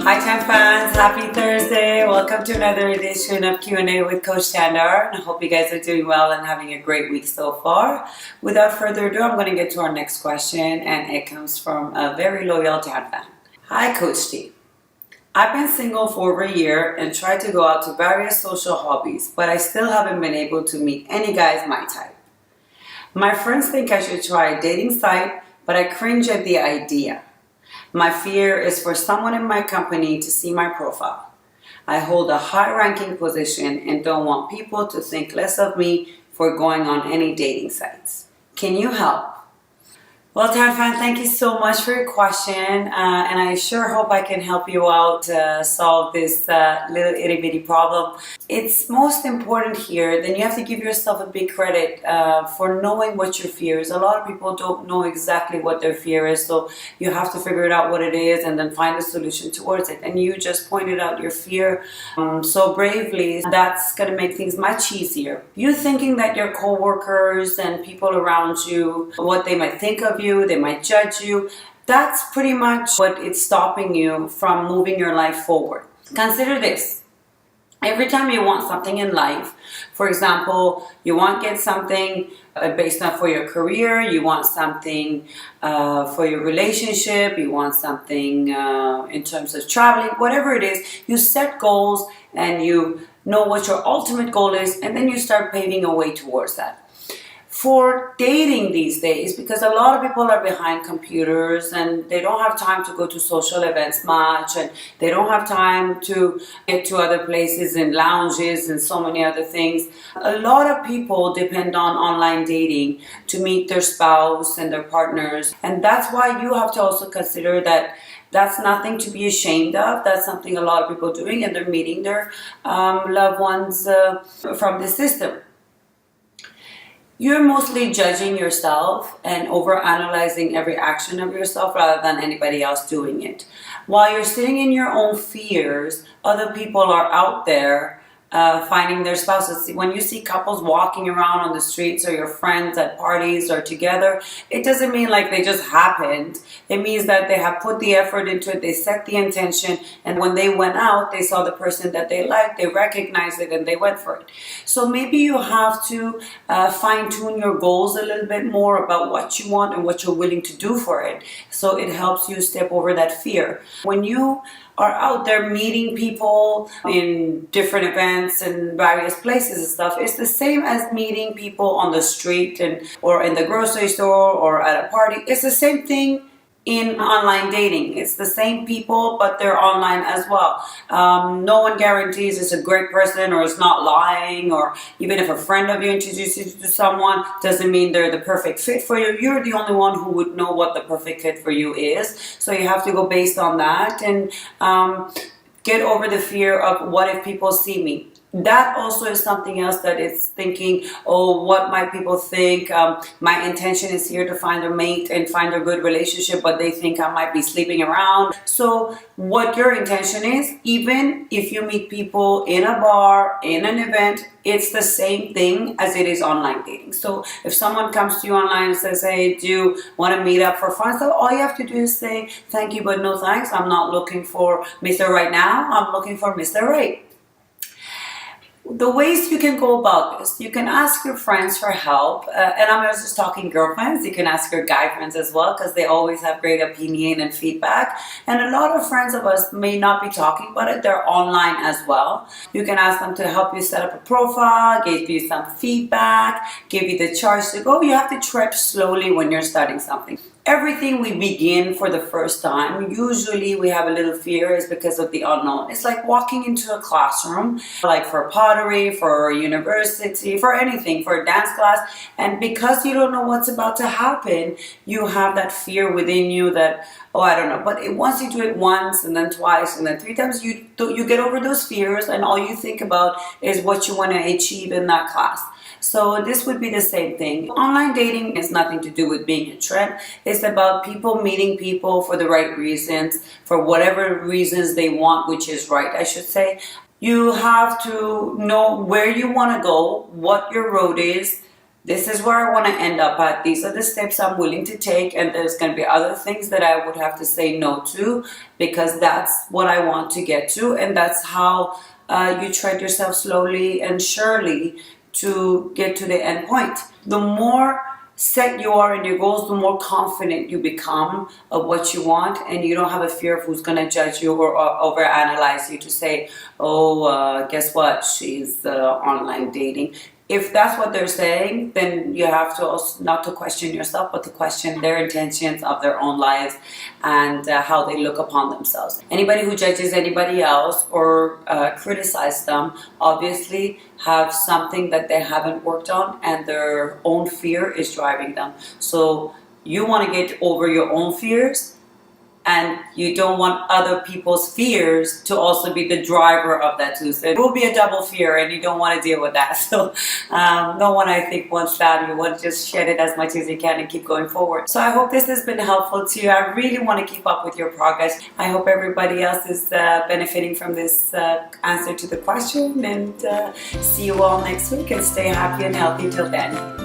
Hi Tan fans, happy Thursday. Welcome to another edition of Q&A with Coach Tandar. I hope you guys are doing well and having a great week so far. Without further ado, I'm going to get to our next question, and it comes from a very loyal Tan fan. Hi Coach T. I've been single for over a year and tried to go out to various social hobbies, but I still haven't been able to meet any guys my type. My friends think I should try a dating site, but I cringe at the idea. My fear is for someone in my company to see my profile. I hold a high-ranking position and don't want people to think less of me for going on any dating sites. Can you help? Well, Tan fan, thank you so much for your question, and I sure hope I can help you out solve this little itty-bitty problem. It's most important here, then you have to give yourself a big credit for knowing what your fear is. A lot of people don't know exactly what their fear is, so you have to figure it out what it is and then find a solution towards it. And you just pointed out your fear so bravely. That's going to make things much easier. You thinking that your co-workers and people around you, what they might think of you, they might judge you, that's pretty much what is stopping you from moving your life forward. Consider this. Every time you want something in life, for example, you want to get something based on for your career, you want something for your relationship, you want something in terms of traveling, whatever it is, you set goals and you know what your ultimate goal is, and then you start paving a way towards that. For dating these days, because a lot of people are behind computers and they don't have time to go to social events much, and they don't have time to get to other places and lounges and so many other things. A lot of people depend on online dating to meet their spouse and their partners, and that's why you have to also consider that that's nothing to be ashamed of. That's something a lot of people are doing, and they're meeting their loved ones from the system. You're mostly judging yourself and overanalyzing every action of yourself rather than anybody else doing it. While you're sitting in your own fears, other people are out there finding their spouses. When you see couples walking around on the streets, or your friends at parties or together, it doesn't mean like they just happened. It means that they have put the effort into it, they set the intention, and when they went out, they saw the person that they liked, they recognized it, and they went for it. So maybe you have to fine-tune your goals a little bit more about what you want and what you're willing to do for it, so it helps you step over that fear. When you are out there meeting people in different events and various places and stuff, it's the same as meeting people on the street or in the grocery store or at a party. It's the same thing in online dating. It's the same people, but they're online as well. No one guarantees it's a great person or it's not lying, or even if a friend of you introduces you to someone, doesn't mean they're the perfect fit for you. You're the only one who would know what the perfect fit for you is. So you have to go based on that and get over the fear of what if people see me. That also is something else that it's thinking, oh, what might people think? My intention is here to find a mate and find a good relationship, but they think I might be sleeping around. So what your intention is, even if you meet people in a bar, in an event, it's the same thing as it is online dating. So if someone comes to you online and says, hey, do you want to meet up for fun? So all you have to do is say, thank you, but no thanks. I'm not looking for Mr. Right now. I'm looking for Mr. Right. The ways you can go about this, you can ask your friends for help, and I'm not just talking girlfriends, you can ask your guy friends as well, because they always have great opinion and feedback. And a lot of friends of us may not be talking about it, they're online as well. You can ask them to help you set up a profile, give you some feedback, give you the charge to go. You have to tread slowly when you're starting something. Everything we begin for the first time, usually we have a little fear, is because of the unknown. It's like walking into a classroom, like for pottery, for university, for anything, for a dance class. And because you don't know what's about to happen, you have that fear within you that, oh, I don't know. But once you do it once and then twice and then 3 times, you get over those fears, and all you think about is what you want to achieve in that class. So this would be the same thing. Online dating has nothing to do with being a trend. It's about people meeting people for the right reasons, for whatever reasons they want, which is right, I should say. You have to know where you want to go, what your road is, this is where I want to end up at. These are the steps I'm willing to take, and there's going to be other things that I would have to say no to, because that's what I want to get to, and that's how you tread yourself slowly and surely to get to the end point. The more set you are in your goals, the more confident you become of what you want, and you don't have a fear of who's going to judge you or overanalyze you to say, oh, guess what, she's online dating. If that's what they're saying, then you have to also not to question yourself, but to question their intentions of their own lives and how they look upon themselves. Anybody who judges anybody else or criticizes them obviously have something that they haven't worked on, and their own fear is driving them. So you want to get over your own fears, and you don't want other people's fears to also be the driver of that too. So it will be a double fear, and you don't want to deal with that. So no one, I think, wants that. You want to just shed it as much as you can and keep going forward. So I hope this has been helpful to you. I really want to keep up with your progress. I hope everybody else is benefiting from this answer to the question, and see you all next week, and stay happy and healthy till then.